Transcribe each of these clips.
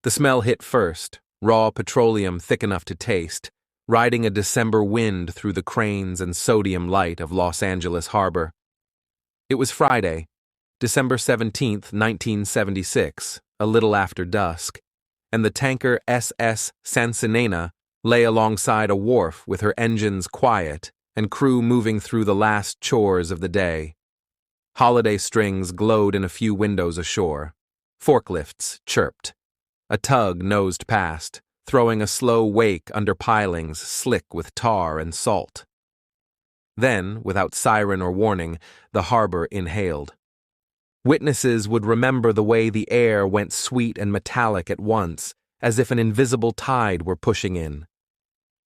The smell hit first, raw petroleum thick enough to taste, riding a December wind through the cranes and sodium light of Los Angeles Harbor. It was Friday, December 17th, 1976, a little after dusk, and the tanker SS Sansinena lay alongside a wharf with her engines quiet and crew moving through the last chores of the day. Holiday strings glowed in a few windows ashore. Forklifts chirped. A tug nosed past, throwing a slow wake under pilings slick with tar and salt. Then, without siren or warning, the harbor inhaled. Witnesses would remember the way the air went sweet and metallic at once, as if an invisible tide were pushing in.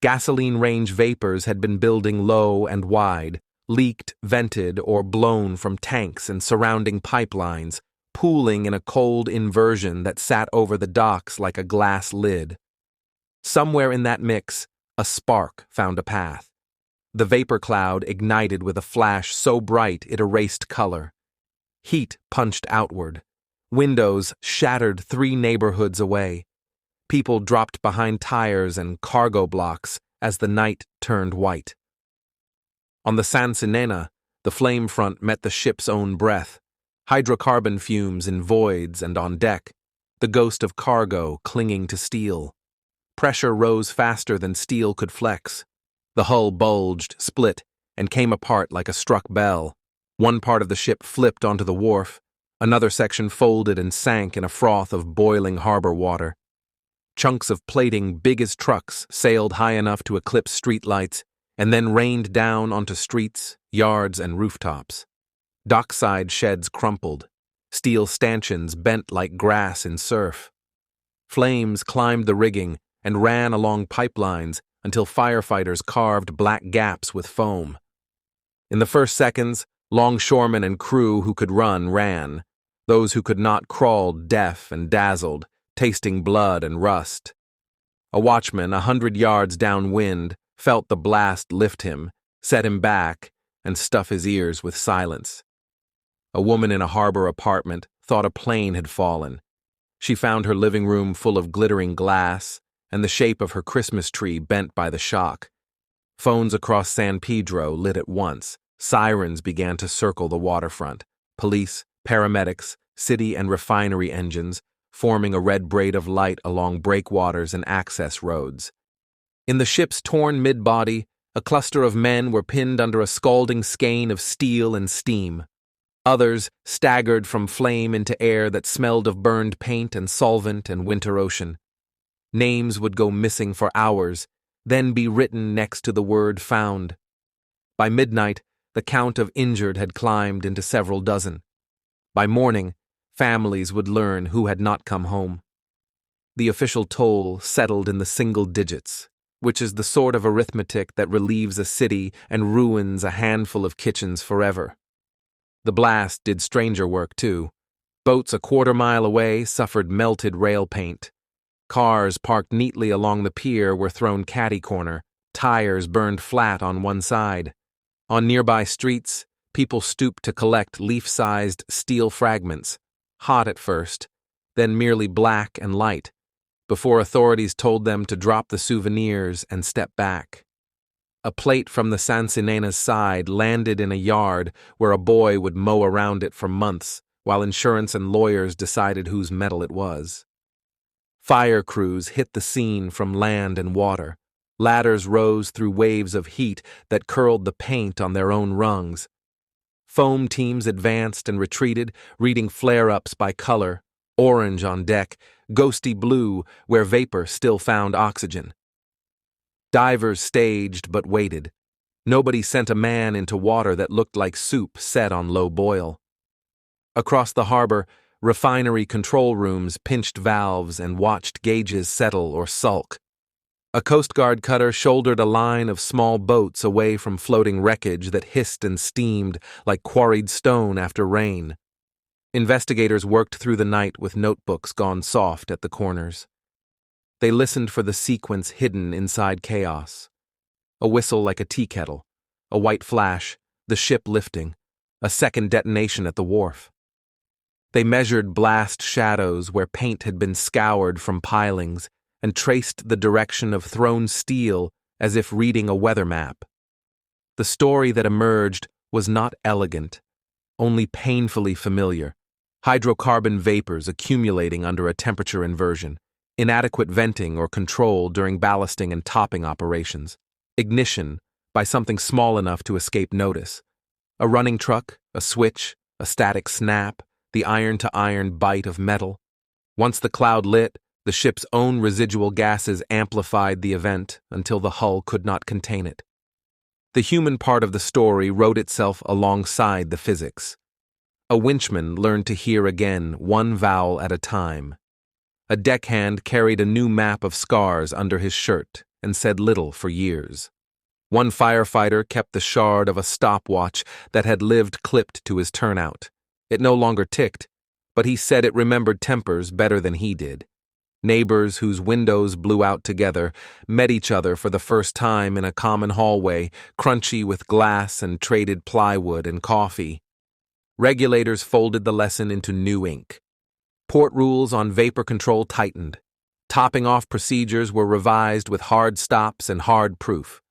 Gasoline-range vapors had been building low and wide, leaked, vented, or blown from tanks and surrounding pipelines, pooling in a cold inversion that sat over the docks like a glass lid. Somewhere in that mix, a spark found a path. The vapor cloud ignited with a flash so bright it erased color. Heat punched outward. Windows shattered 3 neighborhoods away. People dropped behind tires and cargo blocks as the night turned white. On the Sansinena, the flame front met the ship's own breath. Hydrocarbon fumes in voids and on deck, the ghost of cargo clinging to steel. Pressure rose faster than steel could flex. The hull bulged, split, and came apart like a struck bell. One part of the ship flipped onto the wharf. Another section folded and sank in a froth of boiling harbor water. Chunks of plating big as trucks sailed high enough to eclipse streetlights and then rained down onto streets, yards, and rooftops. Dockside sheds crumpled. Steel stanchions bent like grass in surf. Flames climbed the rigging and ran along pipelines until firefighters carved black gaps with foam. In the first seconds, longshoremen and crew who could run ran. Those who could not crawled deaf and dazzled, tasting blood and rust. A watchman 100 yards downwind felt the blast lift him, set him back, and stuff his ears with silence. A woman in a harbor apartment thought a plane had fallen. She found her living room full of glittering glass and the shape of her Christmas tree bent by the shock. Phones across San Pedro lit at once. Sirens began to circle the waterfront. Police, paramedics, city and refinery engines, forming a red braid of light along breakwaters and access roads. In the ship's torn mid-body, a cluster of men were pinned under a scalding skein of steel and steam. Others staggered from flame into air that smelled of burned paint and solvent and winter ocean. Names would go missing for hours, then be written next to the word found. By midnight, the count of injured had climbed into several dozen. By morning, families would learn who had not come home. The official toll settled in the single digits, which is the sort of arithmetic that relieves a city and ruins a handful of kitchens forever. The blast did stranger work, too. Boats a quarter-mile away suffered melted rail paint. Cars parked neatly along the pier were thrown catty-corner. Tires burned flat on one side. On nearby streets, people stooped to collect leaf-sized steel fragments, hot at first, then merely black and light, before authorities told them to drop the souvenirs and step back. A plate from the Sansinena's side landed in a yard where a boy would mow around it for months while insurance and lawyers decided whose metal it was. Fire crews hit the scene from land and water. Ladders rose through waves of heat that curled the paint on their own rungs. Foam teams advanced and retreated, reading flare-ups by color, orange on deck, ghosty blue where vapor still found oxygen. Divers staged but waited. Nobody sent a man into water that looked like soup set on low boil. Across the harbor, refinery control rooms pinched valves and watched gauges settle or sulk. A Coast Guard cutter shouldered a line of small boats away from floating wreckage that hissed and steamed like quarried stone after rain. Investigators worked through the night with notebooks gone soft at the corners. They listened for the sequence hidden inside chaos. A whistle like a tea kettle, a white flash, the ship lifting, a second detonation at the wharf. They measured blast shadows where paint had been scoured from pilings and traced the direction of thrown steel as if reading a weather map. The story that emerged was not elegant, only painfully familiar. Hydrocarbon vapors accumulating under a temperature inversion, inadequate venting or control during ballasting and topping operations, ignition by something small enough to escape notice. A running truck, a switch, a static snap, the iron-to-iron bite of metal. Once the cloud lit, the ship's own residual gases amplified the event until the hull could not contain it. The human part of the story wrote itself alongside the physics. A winchman learned to hear again, one vowel at a time. A deckhand carried a new map of scars under his shirt and said little for years. One firefighter kept the shard of a stopwatch that had lived clipped to his turnout. It no longer ticked, but he said it remembered tempers better than he did. Neighbors whose windows blew out together met each other for the first time in a common hallway, crunchy with glass and traded plywood and coffee. Regulators folded the lesson into new ink. Port rules on vapor control tightened. Topping off procedures were revised with hard stops and hard proof.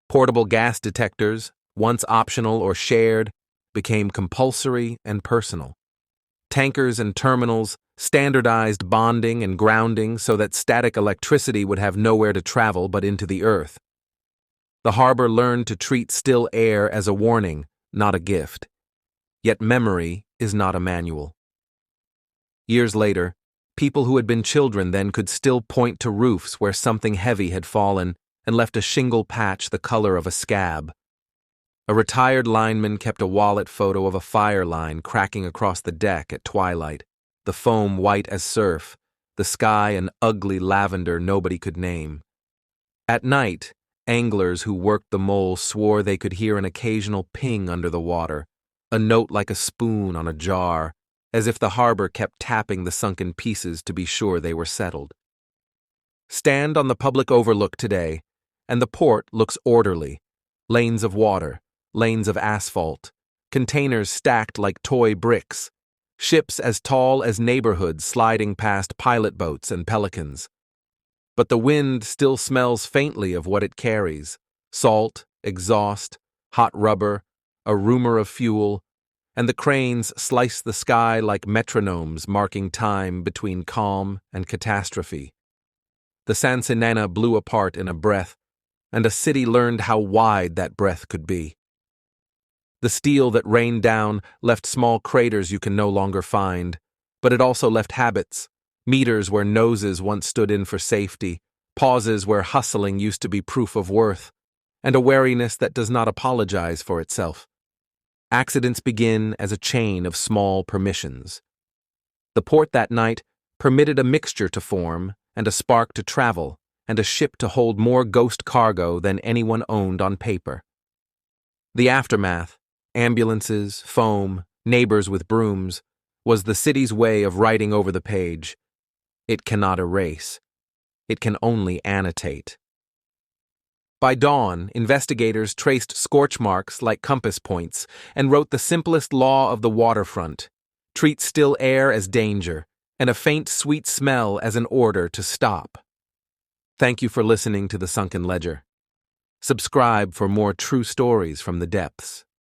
Portable gas detectors, once optional or shared, became compulsory and personal. Tankers and terminals standardized bonding and grounding so that static electricity would have nowhere to travel but into the earth. The harbor learned to treat still air as a warning, not a gift. Yet memory is not a manual. Years later, people who had been children then could still point to roofs where something heavy had fallen and left a shingle patch the color of a scab. A retired lineman kept a wallet photo of a fire line cracking across the deck at twilight, the foam white as surf, the sky an ugly lavender nobody could name. At night, anglers who worked the mole swore they could hear an occasional ping under the water, a note like a spoon on a jar, as if the harbor kept tapping the sunken pieces to be sure they were settled. Stand on the public overlook today, and the port looks orderly. Lanes of water, lanes of asphalt, containers stacked like toy bricks, ships as tall as neighborhoods sliding past pilot boats and pelicans. But the wind still smells faintly of what it carries: salt, exhaust, hot rubber, a rumor of fuel, and the cranes slice the sky like metronomes marking time between calm and catastrophe. The Sansinena blew apart in a breath, and a city learned how wide that breath could be. The steel that rained down left small craters you can no longer find, but it also left habits, meters where noses once stood in for safety, pauses where hustling used to be proof of worth, and a wariness that does not apologize for itself. Accidents begin as a chain of small permissions. The port that night permitted a mixture to form, and a spark to travel, and a ship to hold more ghost cargo than anyone owned on paper. The aftermath, ambulances, foam, neighbors with brooms, was the city's way of writing over the page. It cannot erase. It can only annotate. By dawn, investigators traced scorch marks like compass points and wrote the simplest law of the waterfront: treat still air as danger, and a faint sweet smell as an order to stop. Thank you for listening to the Sunken Ledger. Subscribe for more true stories from the depths.